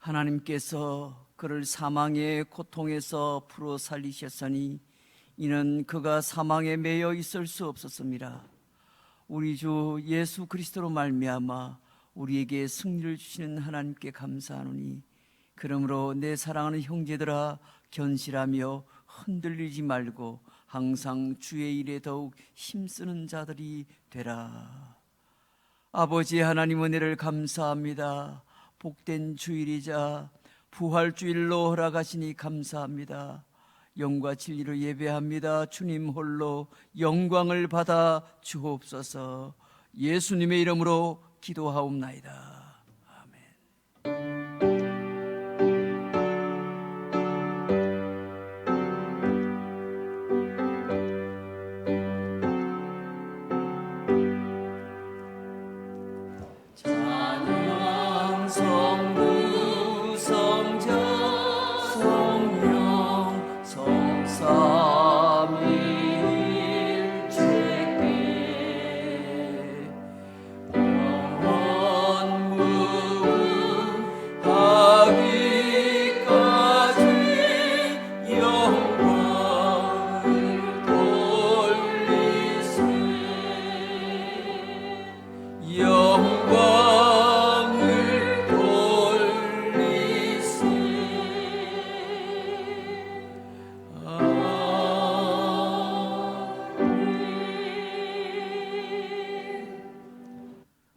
하나님께서 그를 사망의 고통에서 풀어 살리셨으니 이는 그가 사망에 매여 있을 수 없었습니다. 우리 주 예수 그리스도로 말미암아 우리에게 승리를 주시는 하나님께 감사하노니, 그러므로 내 사랑하는 형제들아, 견실하며 흔들리지 말고 항상 주의 일에 더욱 힘쓰는 자들이 되라. 아버지 하나님, 은혜를 감사합니다. 복된 주일이자 부활주일로 허락하시니 감사합니다. 영과 진리로 예배합니다. 주님 홀로 영광을 받아 주옵소서. 예수님의 이름으로 기도하옵나이다.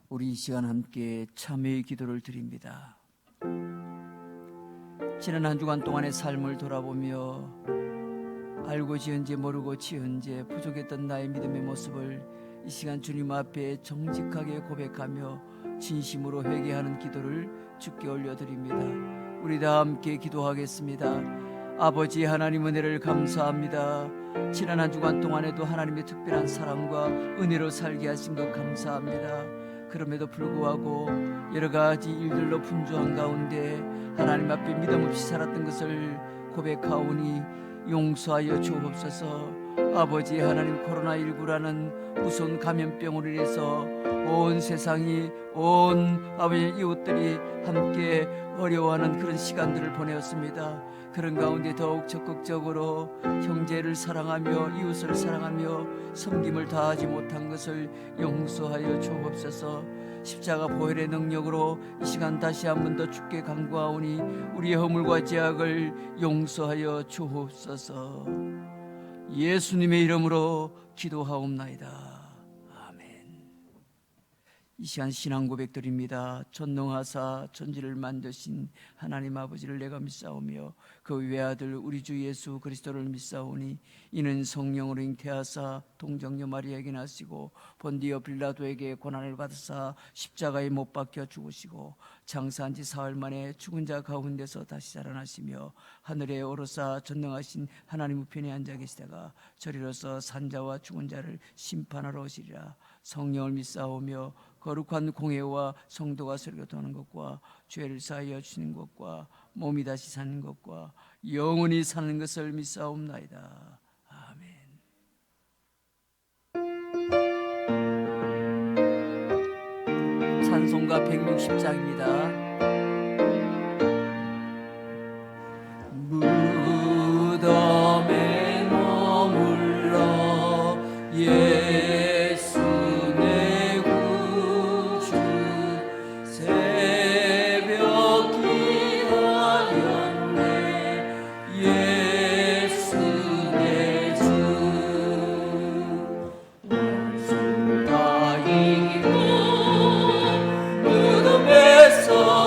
우리 이 시간 함께 참회의 기도를 드립니다. 지난 한 주간 동안의 삶을 돌아보며 알고 지은 죄 모르고 지은 죄 부족했던 나의 믿음의 모습을 이 시간 주님 앞에 정직하게 고백하며 진심으로 회개하는 기도를 주께 올려드립니다. 우리 다 함께 기도하겠습니다. 아버지 하나님, 은혜를 감사합니다. 지난 한 주간 동안에도 하나님의 특별한 사랑과 은혜로 살게 하신 것 감사합니다. 그럼에도 불구하고 여러 가지 일들로 분주한 가운데 하나님 앞에 믿음 없이 살았던 것을 고백하오니 용서하여 주옵소서. 아버지 하나님, 코로나19라는 무서운 감염병으로 인해서 온 세상이, 온 아버지 이웃들이 함께 어려워하는 그런 시간들을 보내었습니다. 그런 가운데 더욱 적극적으로 형제를 사랑하며 이웃을 사랑하며 섬김을 다하지 못한 것을 용서하여 주옵소서. 십자가 보혈의 능력으로 이 시간 다시 한 번 더 주께 간구하오니 우리의 허물과 죄악을 용서하여 주옵소서. 예수님의 이름으로 기도하옵나이다. 이 시간 신앙 고백드립니다. 전능하사 천지를 만드신 하나님 아버지를 내가 믿사오며 그 외아들 우리 주 예수 그리스도를 믿사오니 이는 성령으로 잉태하사 동정녀 마리아에게 나시고 본디오 빌라도에게 고난을 받으사 십자가에 못 박혀 죽으시고 장사한 지 사흘 만에 죽은 자 가운데서 다시 살아나시며 하늘에 오르사 전능하신 하나님 우편에 앉아 계시다가 저리로서 산자와 죽은 자를 심판하러 오시리라. 성령을 믿사오며 거룩한 공회와 성도가 설교하는 것과 죄를 사하여 주시는 것과 몸이 다시 사는 것과 영원히 사는 것을 믿사옵나이다. 아멘. 찬송가 160장입니다. 무덤에 머물러 예수 내 구주 새벽 기다렸네. 예수 내 주 원수 다 이기고 무덤에서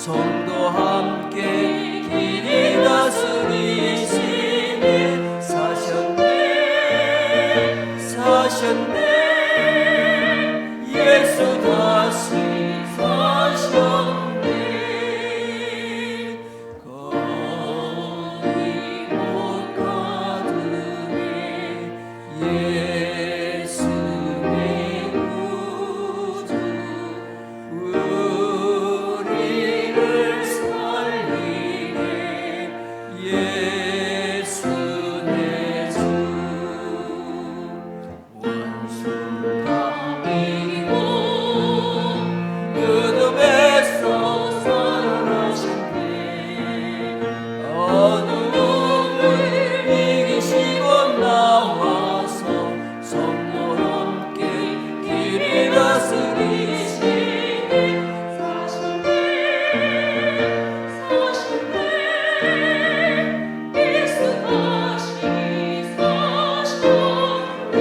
성도 함께 길이 다스리시네. 사셨네 예수 다시 사셨네. 거의 못 가득해 예수 내 구주 우리를 살리네. 예수 내 주 원수 다 이기고 무덤에서 살아나셨네. 어두움을 이기시고 나와서 성도 함께 길이 다스리시네. 사셨네 예수 다시 사셨네.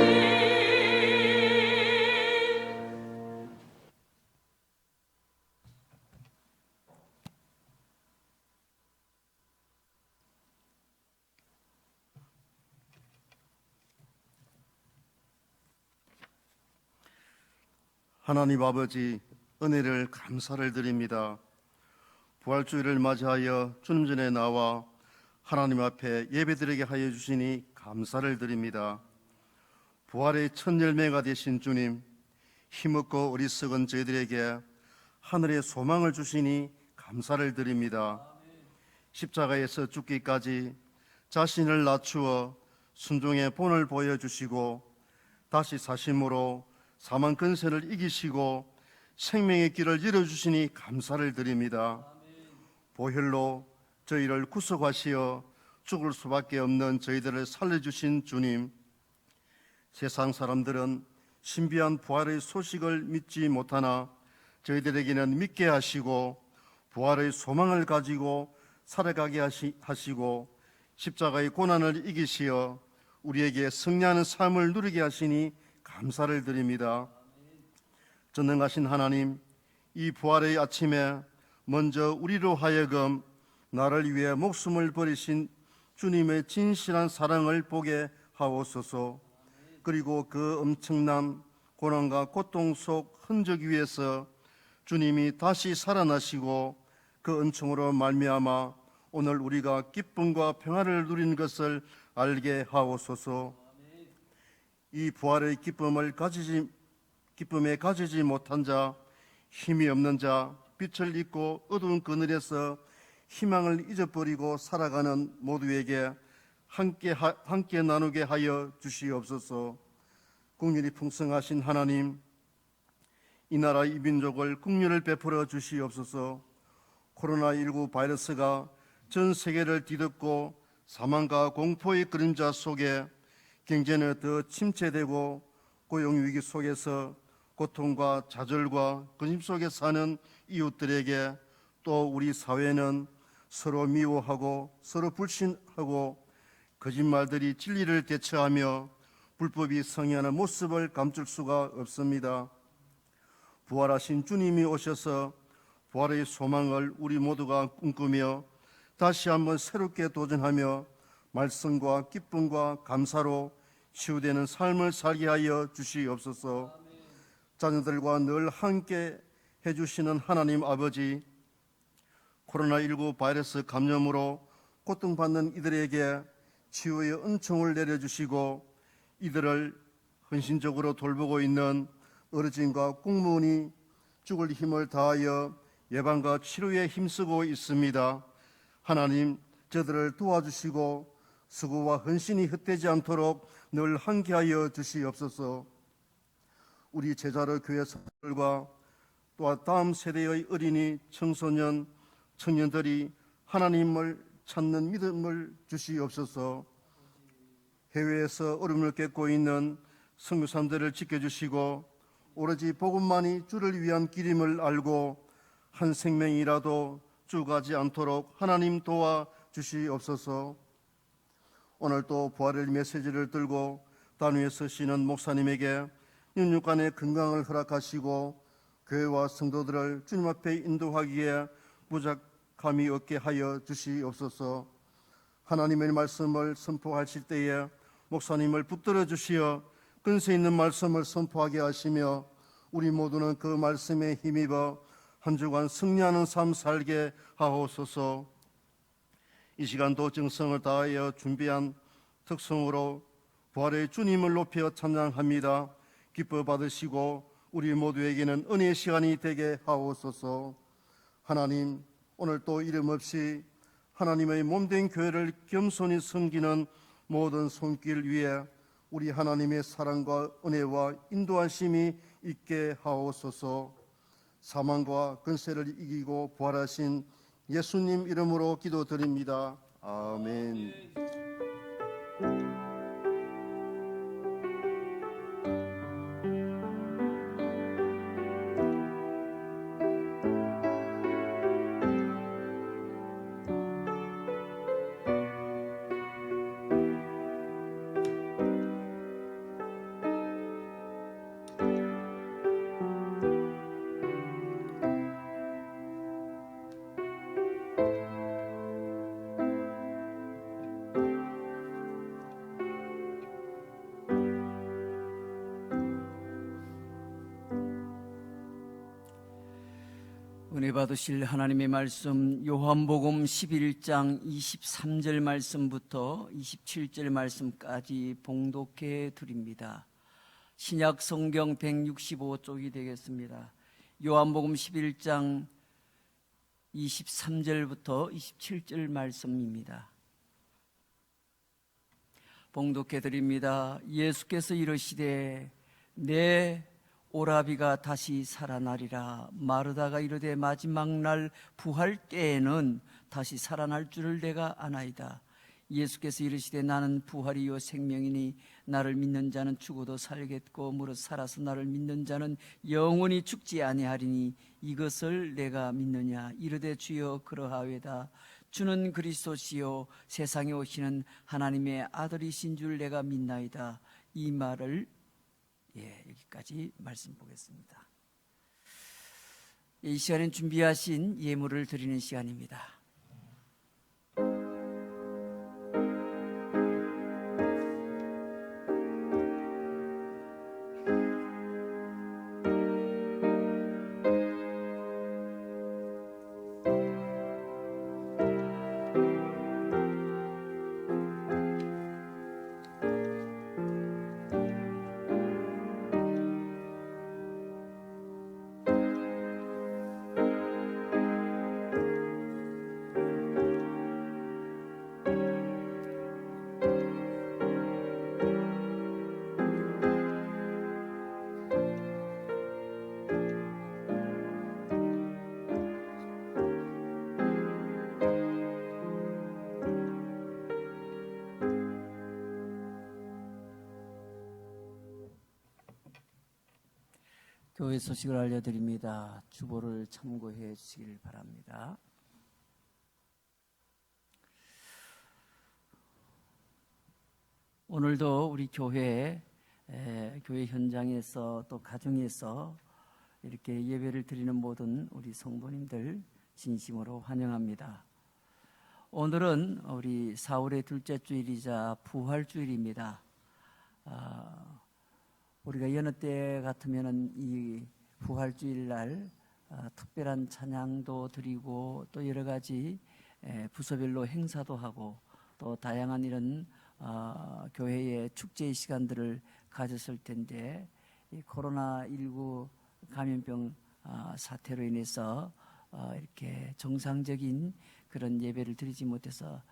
하나님 아버지, 은혜를 감사를 드립니다. 부활주일을 맞이하여 주님 전에 나와 하나님 앞에 예배드리게 하여 주시니 감사를 드립니다. 부활의 첫 열매가 되신 주님, 힘없고 어리석은 저희들에게 하늘의 소망을 주시니 감사를 드립니다. 십자가에서 죽기까지 자신을 낮추어 순종의 본을 보여주시고 다시 사심으로 사망 근세를 이기시고 생명의 길을 열어주시니 감사를 드립니다. 보혈로 저희를 구속하시어 죽을 수밖에 없는 저희들을 살려주신 주님, 세상 사람들은 신비한 부활의 소식을 믿지 못하나 저희들에게는 믿게 하시고 부활의 소망을 가지고 살아가게 하시고 십자가의 고난을 이기시어 우리에게 승리하는 삶을 누리게 하시니 감사를 드립니다. 전능하신 하나님, 이 부활의 아침에 먼저 우리로 하여금 나를 위해 목숨을 버리신 주님의 진실한 사랑을 보게 하옵소서. 그리고 그 엄청난 고난과 고통 속 흔적 위에서 주님이 다시 살아나시고 그 은총으로 말미암아 오늘 우리가 기쁨과 평화를 누리는 것을 알게 하옵소서. 이 부활의 기쁨에 가지지 못한 자, 힘이 없는 자, 빛을 잊고 어두운 그늘에서 희망을 잊어버리고 살아가는 모두에게 함께 나누게 하여 주시옵소서. 국률이 풍성하신 하나님, 이 나라 이 민족을 국률을 베풀어 주시옵소서. 코로나19 바이러스가 전 세계를 뒤덮고 사망과 공포의 그림자 속에 경제는 더 침체되고 고용위기 속에서 고통과 좌절과 근심 속에 사는 이웃들에게 또 우리 사회는 서로 미워하고 서로 불신하고 거짓말들이 진리를 대처하며 불법이 성행하는 모습을 감출 수가 없습니다. 부활하신 주님이 오셔서 부활의 소망을 우리 모두가 꿈꾸며 다시 한번 새롭게 도전하며 말씀과 기쁨과 감사로 치유되는 삶을 살게 하여 주시옵소서. 자녀들과 늘 함께 해주시는 하나님 아버지, 코로나19 바이러스 감염으로 고통받는 이들에게 치유의 은총을 내려주시고 이들을 헌신적으로 돌보고 있는 어르신과 공무원이 죽을 힘을 다하여 예방과 치료에 힘쓰고 있습니다. 하나님, 저들을 도와주시고 수고와 헌신이 헛되지 않도록 늘 함께하여 주시옵소서. 우리 제자로 교회 성도들과 또한 다음 세대의 어린이, 청소년, 청년들이 하나님을 찾는 믿음을 주시옵소서. 해외에서 어려움을 겪고 있는 선교사님들을 지켜주시고 오로지 복음만이 주를 위한 길임을 알고 한 생명이라도 죽어가지 않도록 하나님 도와주시옵소서. 오늘 또 부활의 메시지를 들고 단위에 서시는 목사님에게 6년간의 건강을 허락하시고 교회와 성도들을 주님 앞에 인도하기에 부족함이 없게 하여 주시옵소서. 하나님의 말씀을 선포하실 때에 목사님을 붙들어 주시어 근세 있는 말씀을 선포하게 하시며 우리 모두는 그 말씀에 힘입어 한 주간 승리하는 삶 살게 하옵소서. 이 시간도 정성을 다하여 준비한 특성으로 부활의 주님을 높여 찬양합니다. 기뻐 받으시고 우리 모두에게는 은혜의 시간이 되게 하옵소서. 하나님, 오늘 또 이름 없이 하나님의 몸된 교회를 겸손히 섬기는 모든 손길 위에 우리 하나님의 사랑과 은혜와 인도하심이 있게 하옵소서. 사망과 근세를 이기고 부활하신 예수님 이름으로 기도드립니다. 아멘. 은혜 받으실 하나님의 말씀 요한복음 11장 23절 말씀부터 27절 말씀까지 봉독해 드립니다. 신약 성경 165쪽이 되겠습니다. 요한복음 11장 23절부터 27절 말씀입니다. 봉독해 드립니다. 예수께서 이르시되 내 오라비가 다시 살아나리라. 마르다가 이르되 마지막 날 부활 때에는 다시 살아날 줄을 내가 아나이다. 예수께서 이르시되 나는 부활이요 생명이니 나를 믿는 자는 죽어도 살겠고 무릇 살아서 나를 믿는 자는 영원히 죽지 아니하리니 이것을 내가 믿느냐. 이르되 주여 그러하외다. 주는 그리스도시요 세상에 오시는 하나님의 아들이신 줄 내가 믿나이다. 이 말을 여기까지 말씀 보겠습니다. 이 시간엔 준비하신 예물을 드리는 시간입니다. 교회 소식을 알려드립니다. 주보를 참고해 주시길 바랍니다. 오늘도 우리 교회 현장에서 또 가정에서 이렇게 예배를 드리는 모든 우리 성도님들 진심으로 환영합니다. 오늘은 우리 사월의 둘째 주일이자 부활주일입니다. 우리가 여느 때 같으면은 이 부활주일날 특별한 찬양도 드리고 또 여러 가지 부서별로 행사도 하고 또 다양한 이런 교회의 축제의 시간들을 가졌을 텐데 이 코로나19 감염병 사태로 인해서 이렇게 정상적인 그런 예배를 드리지 못해서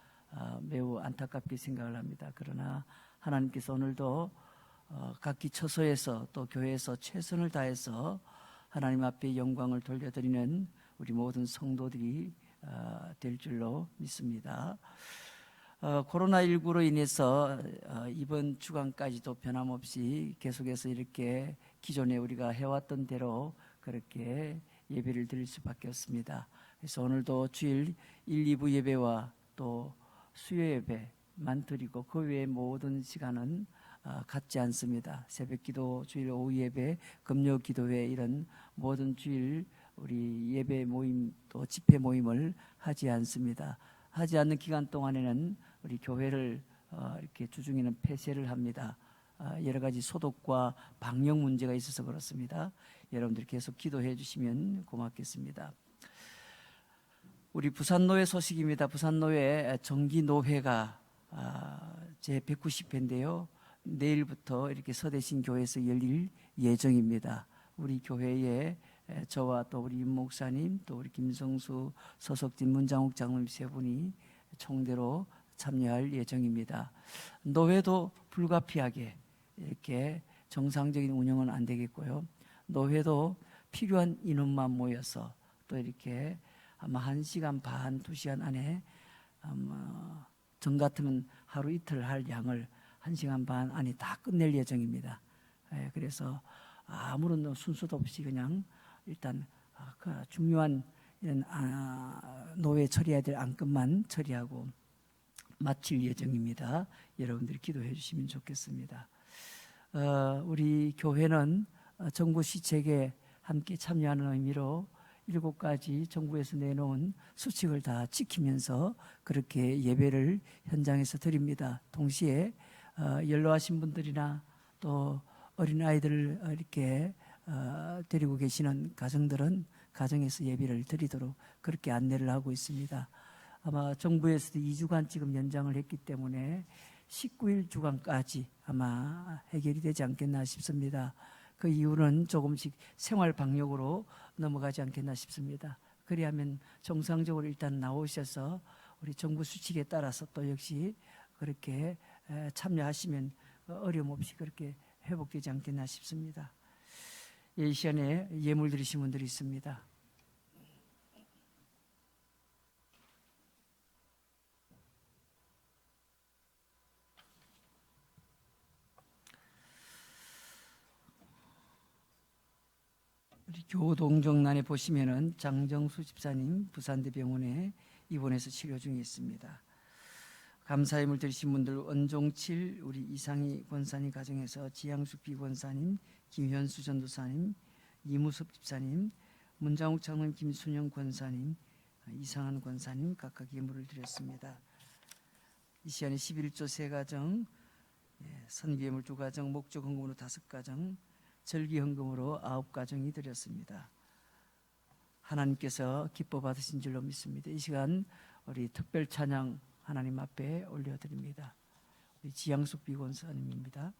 매우 안타깝게 생각을 합니다. 그러나 하나님께서 오늘도 각기 처소에서 또 교회에서 최선을 다해서 하나님 앞에 영광을 돌려드리는 우리 모든 성도들이 될 줄로 믿습니다. 코로나19로 인해서 이번 주간까지도 변함없이 계속해서 이렇게 기존에 우리가 해왔던 대로 그렇게 예배를 드릴 수밖에 없습니다. 그래서 오늘도 주일 1, 2부 예배와 또 수요 예배만 드리고 그 외의 모든 시간은 갖지 않습니다. 새벽기도, 주일 오후 예배, 금요 기도회 이런 모든 주일 우리 예배 모임 또 집회 모임을 하지 않습니다. 하지 않는 기간 동안에는 우리 교회를 이렇게 주중에는 폐쇄를 합니다. 여러 가지 소독과 방역 문제가 있어서 그렇습니다. 여러분들 계속 기도해 주시면 고맙겠습니다. 우리 부산노회 소식입니다. 부산노회 정기노회가 제 190회인데요. 내일부터 이렇게 서대신 교회에서 열릴 예정입니다. 우리 교회에 저와 또 우리 임 목사님, 또 우리 김성수, 서석진, 문장욱 장로님 세 분이 총대로 참여할 예정입니다. 노회도 불가피하게 이렇게 정상적인 운영은 안 되겠고요. 노회도 필요한 인원만 모여서 또 이렇게 아마 1시간 반, 2시간 안에 전 같으면 하루 이틀 할 양을 1시간 반 안에 다 끝낼 예정입니다. 그래서 아무런 순서도 없이 그냥 일단 그 중요한 이런 노회 처리해야 될 안건만 처리하고 마칠 예정입니다. 여러분들이 기도해 주시면 좋겠습니다. 우리 교회는 정부 시책에 함께 참여하는 의미로 7가지 정부에서 내놓은 수칙을 다 지키면서 그렇게 예배를 현장에서 드립니다. 동시에 연로하신 분들이나 또 어린아이들을 이렇게 데리고 계시는 가정들은 가정에서 예배를 드리도록 그렇게 안내를 하고 있습니다. 아마 정부에서도 2주간 지금 연장을 했기 때문에 19일 주간까지 아마 해결이 되지 않겠나 싶습니다. 그 이유는 조금씩 생활 방역으로 넘어가지 않겠나 싶습니다. 그리하면 정상적으로 일단 나오셔서 우리 정부 수칙에 따라서 또 역시 그렇게 참여하시면 어려움 없이 그렇게 회복되지 않겠나 싶습니다. 이 시간에 예물 드리신 분들이 있습니다. 우리 교동정란에 보시면은 장정수 집사님 부산대병원에 입원해서 치료 중에 있습니다. 감사예물 드리신 분들 원종칠 우리 이상희 권사님 가정에서 지양숙 비권사님, 김현수 전도사님, 이무섭 집사님, 문장욱 장로님, 김순영 권사님, 이상한 권사님 각각 예물을 드렸습니다. 이 시간에 11조 3가정, 선기예물 2가정, 목적 헌금으로 5가정, 절기 헌금으로 9가정이 드렸습니다. 하나님께서 기뻐 받으신 줄로 믿습니다. 이 시간 우리 특별 찬양 하나님 앞에 올려드립니다. 우리 지양숙 비권사님입니다.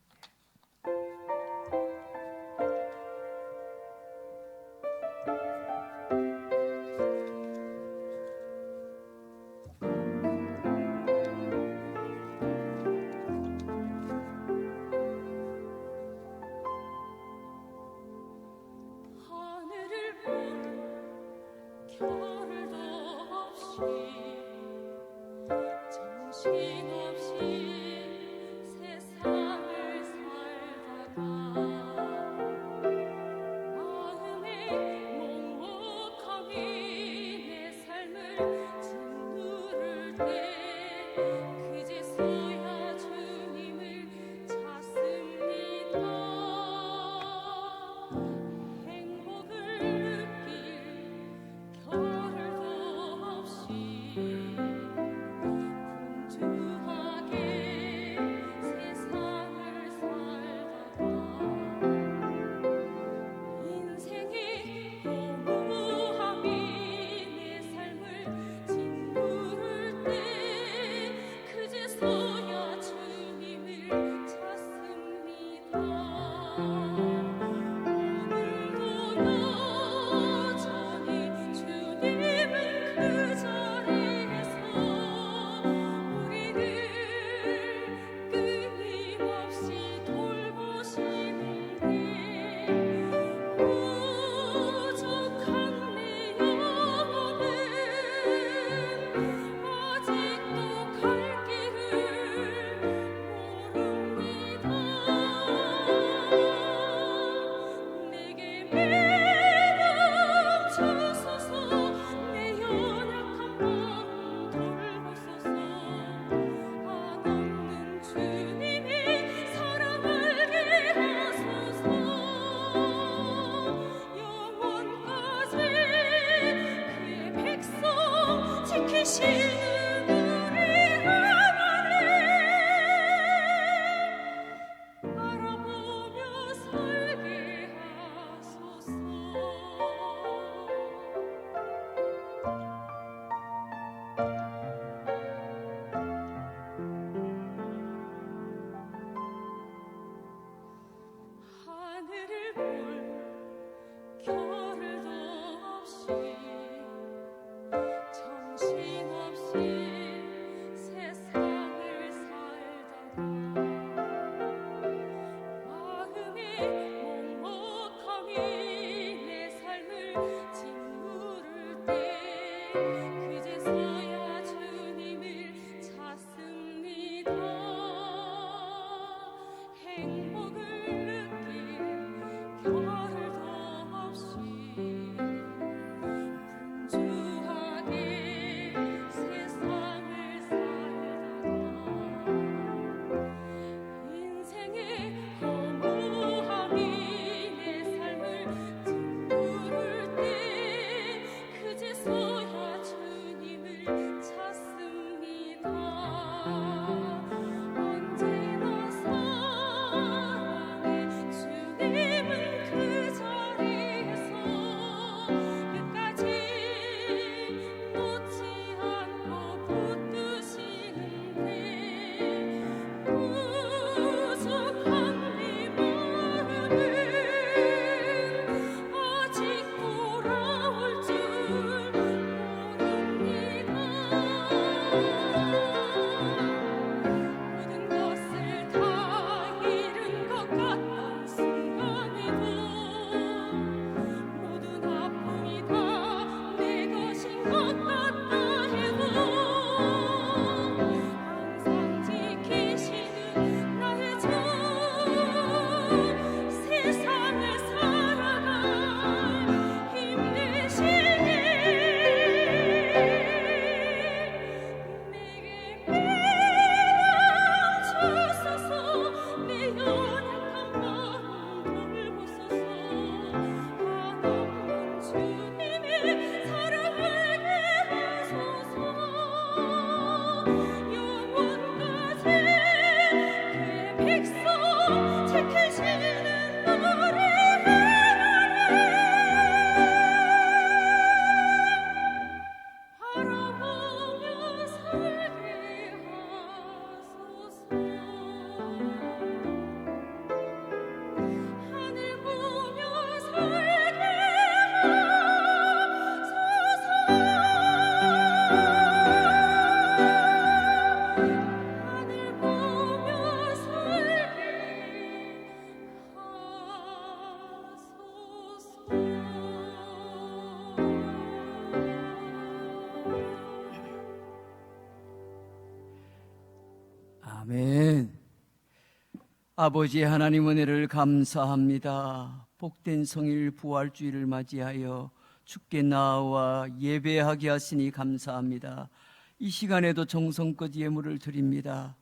아멘. 아버지 하나님 은혜를 감사합니다. 복된 성일 부활주의를 맞이하여 주께 나와 예배하게 하시니 감사합니다. 이 시간에도 정성껏 예물을 드립니다.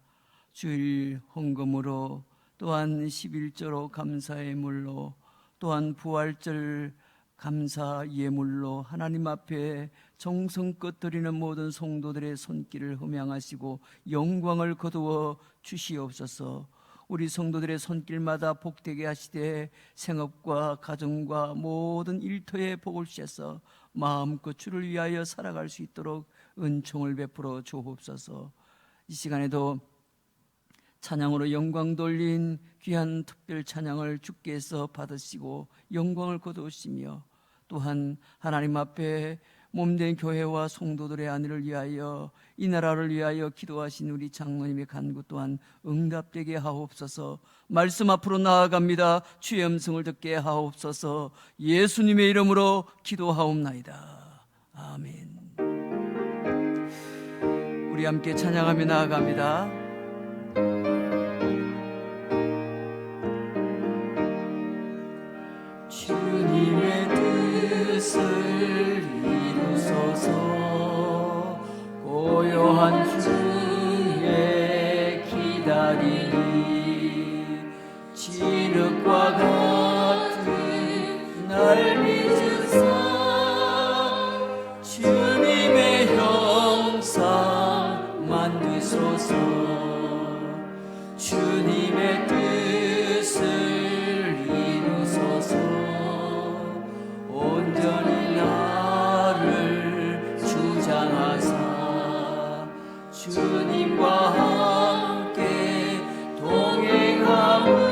주일 헌금으로, 또한 11조로 감사의 물로, 또한 부활절 감사 예물로 하나님 앞에 정성껏 드리는 모든 성도들의 손길을 흠양하시고 영광을 거두어 주시옵소서. 우리 성도들의 손길마다 복되게 하시되 생업과 가정과 모든 일터에 복을 주셔서 마음껏 주를 위하여 살아갈 수 있도록 은총을 베풀어 주옵소서. 이 시간에도 찬양으로 영광 돌린 귀한 특별 찬양을 주께서 받으시고 영광을 거두시며, 또한 하나님 앞에 몸된 교회와 성도들의 안위를 위하여, 이 나라를 위하여 기도하신 우리 장로님의 간구 또한 응답되게 하옵소서. 말씀 앞으로 나아갑니다. 주의 음성을 듣게 하옵소서. 예수님의 이름으로 기도하옵나이다. 아멘. 우리 함께 찬양하며 나아갑니다. 주님의 뜻을 이루소서. 고요한 중에 기다리니 진흙과 같은 날 믿으사 주님의 형상 하옵소서. 주님의 뜻을 이루소서. 온전히 나를 주장하사 주님과 함께 동행함을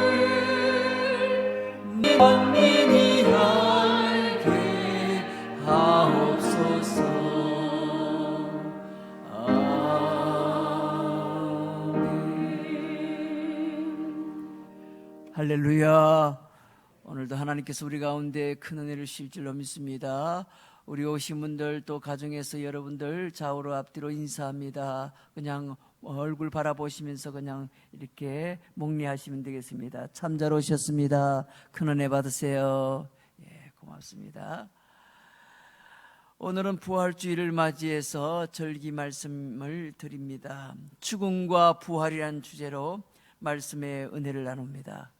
만민이 알게 하옵소서. 아멘. 할렐루야. 오늘도 하나님께서 우리 가운데 큰 은혜를 주실 줄로 믿습니다. 우리 오신 분들 또 가정에서 여러분들 좌우로 앞뒤로 인사합니다. 그냥 얼굴 바라보시면서 그냥 이렇게 목례하시면 되겠습니다. 참 잘 오셨습니다. 큰 은혜 받으세요. 예, 고맙습니다. 오늘은 부활주의를 맞이해서 절기 말씀을 드립니다. 죽음과 부활이라는 주제로 말씀의 은혜를 나눕니다.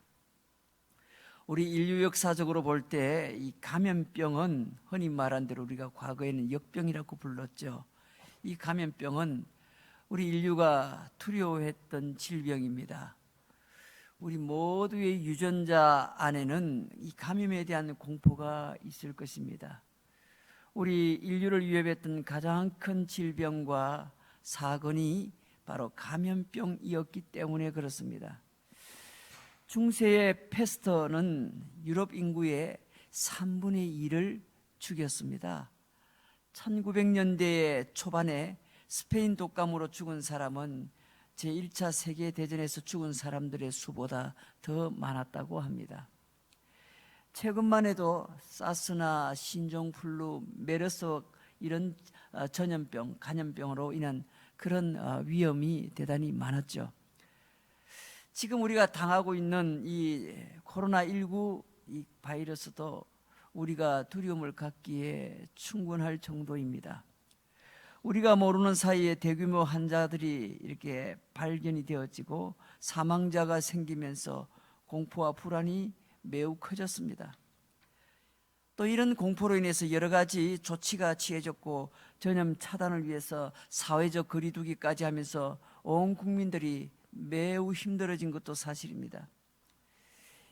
우리 인류 역사적으로 볼 때 이 감염병은 흔히 말한 대로 우리가 과거에는 역병이라고 불렀죠. 이 감염병은 우리 인류가 두려워했던 질병입니다. 우리 모두의 유전자 안에는 이 감염에 대한 공포가 있을 것입니다. 우리 인류를 위협했던 가장 큰 질병과 사건이 바로 감염병이었기 때문에 그렇습니다. 중세의 패스터는 유럽 인구의 3분의 1을 죽였습니다. 1900년대 초반에 스페인 독감으로 죽은 사람은 제1차 세계대전에서 죽은 사람들의 수보다 더 많았다고 합니다. 최근만 해도 사스나 신종플루, 메르스 이런 전염병, 감염병으로 인한 그런 위험이 대단히 많았죠. 지금 우리가 당하고 있는 이 코로나19 이 바이러스도 우리가 두려움을 갖기에 충분할 정도입니다. 우리가 모르는 사이에 대규모 환자들이 이렇게 발견이 되어지고 사망자가 생기면서 공포와 불안이 매우 커졌습니다. 또 이런 공포로 인해서 여러 가지 조치가 취해졌고 전염 차단을 위해서 사회적 거리두기까지 하면서 온 국민들이 매우 힘들어진 것도 사실입니다.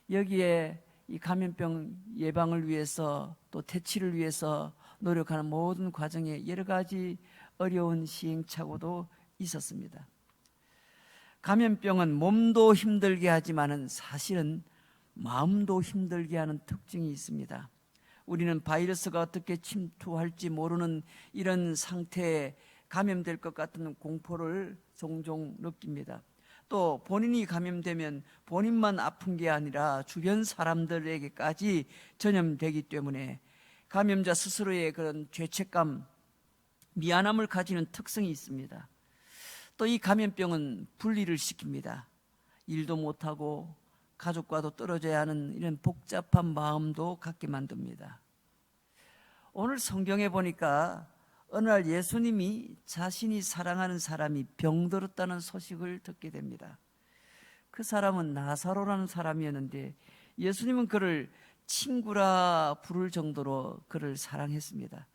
여기에 이 감염병 예방을 위해서 또 퇴치를 위해서 노력하는 모든 과정에 여러 가지 어려운 시행착오도 있었습니다. 감염병은 몸도 힘들게 하지만은 사실은 마음도 힘들게 하는 특징이 있습니다. 우리는 바이러스가 어떻게 침투할지 모르는 이런 상태에 감염될 것 같은 공포를 종종 느낍니다. 또 본인이 감염되면 본인만 아픈 게 아니라 주변 사람들에게까지 전염되기 때문에 감염자 스스로의 그런 죄책감, 미안함을 가지는 특성이 있습니다. 또 이 감염병은 분리를 시킵니다. 일도 못하고 가족과도 떨어져야 하는 이런 복잡한 마음도 갖게 만듭니다. 오늘 성경에 보니까 어느 날 예수님이 자신이 사랑하는 사람이 병들었다는 소식을 듣게 됩니다. 그 사람은 나사로라는 사람이었는데 예수님은 그를 친구라 부를 정도로 그를 사랑했습니다.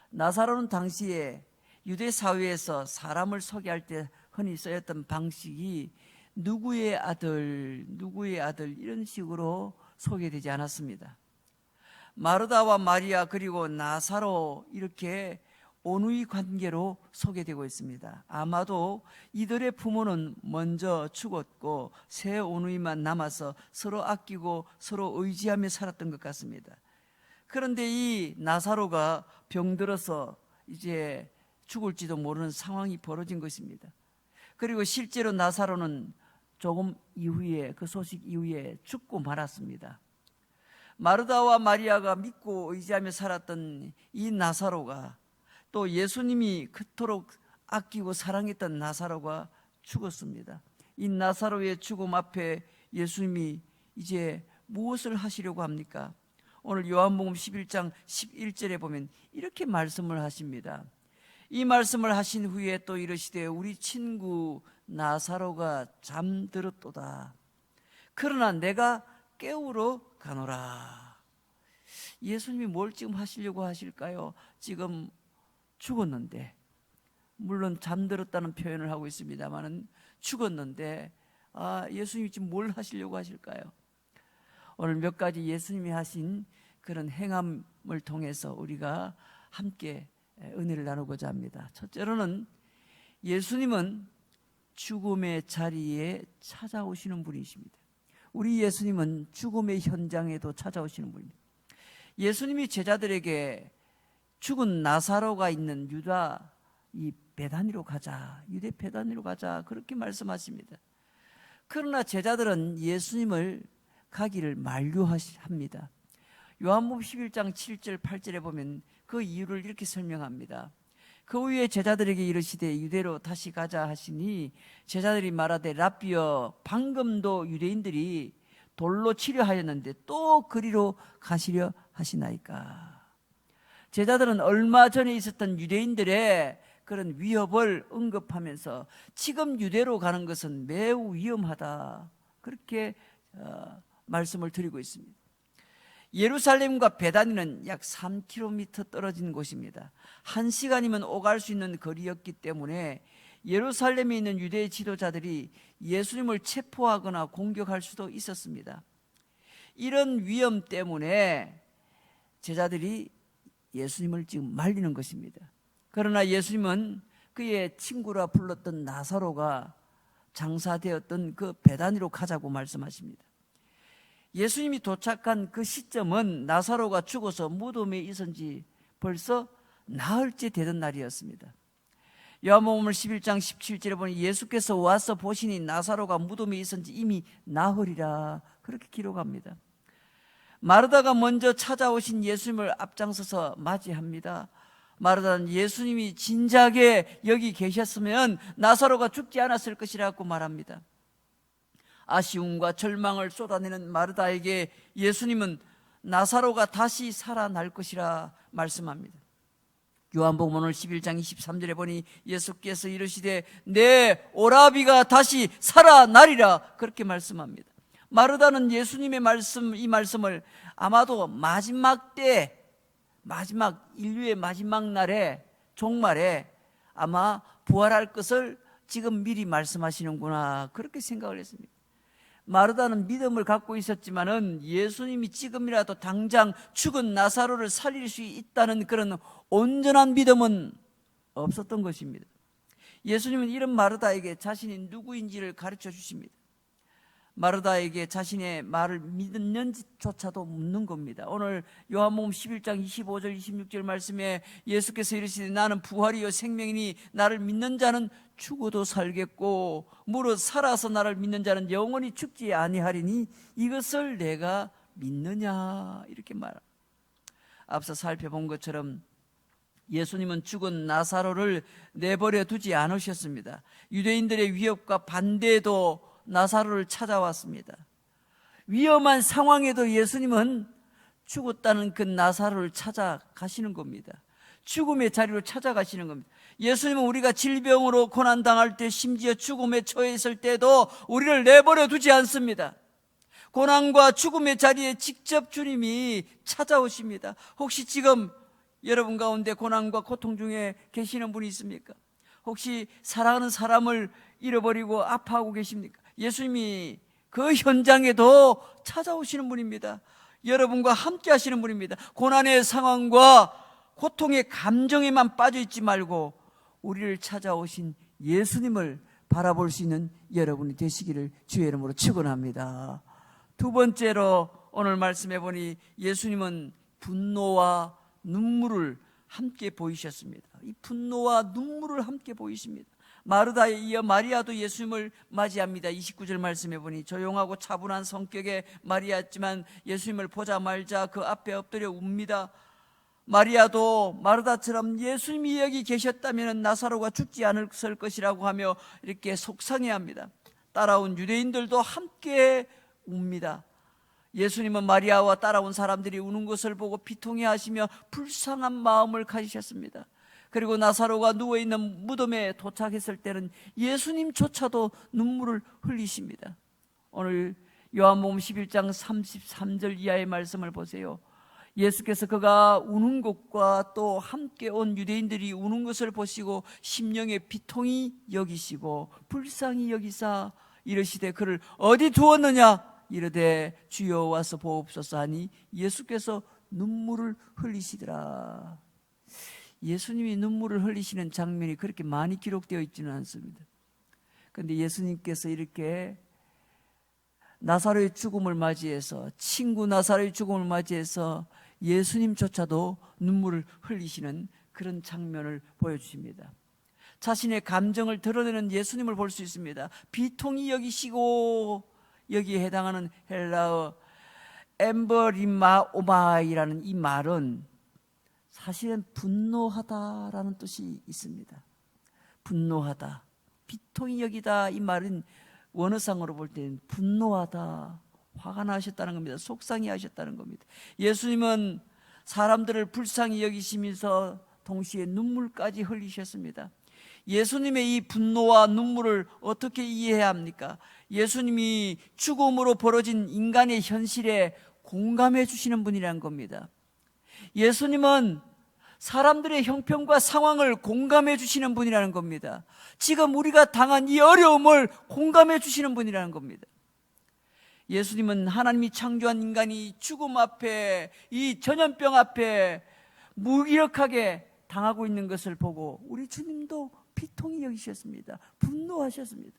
나사로는 당시에 유대 사회에서 사람을 소개할 때 흔히 쓰였던 방식이 누구의 아들 이런 식으로 소개되지 않았습니다. 마르다와 마리아 그리고 나사로 이렇게 온누이 관계로 소개되고 있습니다. 아마도 이들의 부모는 먼저 죽었고 새 온누이만 남아서 서로 아끼고 서로 의지하며 살았던 것 같습니다. 그런데 이 나사로가 병들어서 이제 죽을지도 모르는 상황이 벌어진 것입니다. 그리고 실제로 나사로는 조금 이후에 그 소식 이후에 죽고 말았습니다. 마르다와 마리아가 믿고 의지하며 살았던 이 나사로가 또 예수님이 그토록 아끼고 사랑했던 나사로가 죽었습니다. 이 나사로의 죽음 앞에 예수님이 이제 무엇을 하시려고 합니까? 오늘 요한복음 11장 11절에 보면 이렇게 말씀을 하십니다. 이 말씀을 하신 후에 또 이르시되 우리 친구 나사로가 잠들었도다. 그러나 내가 깨우러 가노라. 예수님이 뭘 지금 하시려고 하실까요? 지금 죽었는데 물론 잠들었다는 표현을 하고 있습니다만은 죽었는데 예수님이 지금 뭘 하시려고 하실까요? 오늘 몇 가지 예수님이 하신 그런 행함을 통해서 우리가 함께 은혜를 나누고자 합니다. 첫째로는 예수님은 죽음의 자리에 찾아오시는 분이십니다. 우리 예수님은 죽음의 현장에도 찾아오시는 분입니다. 예수님이 제자들에게 죽은 나사로가 있는 유다 이 베다니로 가자, 유대 베다니로 가자 그렇게 말씀하십니다. 그러나 제자들은 예수님을 가기를 만류합니다. 요한복음 11장 7절 8절에 보면 그 이유를 이렇게 설명합니다. 그 후에 제자들에게 이르시되 유대로 다시 가자 하시니 제자들이 말하되 랍비여 방금도 유대인들이 돌로 치려 하였는데 또 그리로 가시려 하시나이까. 제자들은 얼마 전에 있었던 유대인들의 그런 위협을 언급하면서 지금 유대로 가는 것은 매우 위험하다 그렇게 말씀을 드리고 있습니다. 예루살렘과 베다니는 약 3km 떨어진 곳입니다. 1시간이면 오갈 수 있는 거리였기 때문에 예루살렘에 있는 유대 지도자들이 예수님을 체포하거나 공격할 수도 있었습니다. 이런 위험 때문에 제자들이 예수님을 지금 말리는 것입니다. 그러나 예수님은 그의 친구라 불렀던 나사로가 장사되었던 그 베다니로 가자고 말씀하십니다. 예수님이 도착한 그 시점은 나사로가 죽어서 무덤에 있은 지 벌써 나흘째 되던 날이었습니다. 요한복음 11장 17절에 보니 예수께서 와서 보시니 나사로가 무덤에 있은 지 이미 나흘이라 그렇게 기록합니다. 마르다가 먼저 찾아오신 예수님을 앞장서서 맞이합니다. 마르다는 예수님이 진작에 여기 계셨으면 나사로가 죽지 않았을 것이라고 말합니다. 아쉬움과 절망을 쏟아내는 마르다에게 예수님은 나사로가 다시 살아날 것이라 말씀합니다. 요한복음 오늘 11장 23절에 보니 예수께서 이르시되 내 오라비가 다시 살아나리라 그렇게 말씀합니다. 마르다는 예수님의 이 말씀을 아마도 마지막 때, 인류의 마지막 날에, 종말에 아마 부활할 것을 지금 미리 말씀하시는구나 그렇게 생각을 했습니다. 마르다는 믿음을 갖고 있었지만은 예수님이 지금이라도 당장 죽은 나사로를 살릴 수 있다는 그런 온전한 믿음은 없었던 것입니다. 예수님은 이런 마르다에게 자신이 누구인지를 가르쳐 주십니다. 마르다에게 자신의 말을 믿는지조차도 묻는 겁니다. 오늘 요한복음 11장 25절 26절 말씀에 예수께서 이르시되 나는 부활이요 생명이니 나를 믿는 자는 죽어도 살겠고 무릇 살아서 나를 믿는 자는 영원히 죽지 아니하리니 이것을 내가 믿느냐 이렇게 말합니다. 앞서 살펴본 것처럼 예수님은 죽은 나사로를 내버려 두지 않으셨습니다. 유대인들의 위협과 반대에도 나사로를 찾아왔습니다. 위험한 상황에도 예수님은 죽었다는 그 나사로를 찾아가시는 겁니다. 죽음의 자리로 찾아가시는 겁니다. 예수님은 우리가 질병으로 고난당할 때 심지어 죽음에 처해 있을 때도 우리를 내버려 두지 않습니다. 고난과 죽음의 자리에 직접 주님이 찾아오십니다. 혹시 지금 여러분 가운데 고난과 고통 중에 계시는 분이 있습니까? 혹시 사랑하는 사람을 잃어버리고 아파하고 계십니까? 예수님이 그 현장에도 찾아오시는 분입니다. 여러분과 함께 하시는 분입니다. 고난의 상황과 고통의 감정에만 빠져 있지 말고 우리를 찾아오신 예수님을 바라볼 수 있는 여러분이 되시기를 주의 이름으로 축원합니다. 두 번째로 오늘 말씀해 보니 예수님은 분노와 눈물을 함께 보이셨습니다. 이 분노와 눈물을 함께 보이십니다. 마르다에 이어 마리아도 예수님을 맞이합니다. 29절 말씀해 보니 조용하고 차분한 성격의 마리아였지만 예수님을 보자 말자 그 앞에 엎드려 웁니다. 마리아도 마르다처럼 예수님이 여기 계셨다면 나사로가 죽지 않았을 것이라고 하며 이렇게 속상해합니다. 따라온 유대인들도 함께 웁니다. 예수님은 마리아와 따라온 사람들이 우는 것을 보고 비통해하시며 불쌍한 마음을 가지셨습니다. 그리고 나사로가 누워있는 무덤에 도착했을 때는 예수님조차도 눈물을 흘리십니다. 오늘 요한복음 11장 33절 이하의 말씀을 보세요. 예수께서 그가 우는 것과 또 함께 온 유대인들이 우는 것을 보시고 심령의 비통히 여기시고 불쌍히 여기사 이르시되 그를 어디 두었느냐 이르되 주여 와서 보옵소서 하니 예수께서 눈물을 흘리시더라. 예수님이 눈물을 흘리시는 장면이 그렇게 많이 기록되어 있지는 않습니다. 그런데 예수님께서 이렇게 나사로의 죽음을 맞이해서, 친구 나사로의 죽음을 맞이해서 예수님조차도 눈물을 흘리시는 그런 장면을 보여주십니다. 자신의 감정을 드러내는 예수님을 볼 수 있습니다. 비통히 여기시고, 여기에 해당하는 헬라어 엠버리마오마이라는 이 말은 사실은 분노하다라는 뜻이 있습니다. 분노하다, 비통히 여기다, 이 말은 원어상으로 볼 때는 분노하다, 화가 나셨다는 겁니다. 속상해 하셨다는 겁니다. 예수님은 사람들을 불쌍히 여기시면서 동시에 눈물까지 흘리셨습니다. 예수님의 이 분노와 눈물을 어떻게 이해해야 합니까? 예수님이 죽음으로 벌어진 인간의 현실에 공감해 주시는 분이라는 겁니다. 예수님은 사람들의 형편과 상황을 공감해 주시는 분이라는 겁니다. 지금 우리가 당한 이 어려움을 공감해 주시는 분이라는 겁니다. 예수님은 하나님이 창조한 인간이 죽음 앞에, 이 전염병 앞에 무기력하게 당하고 있는 것을 보고 우리 주님도 비통히 여기셨습니다. 분노하셨습니다.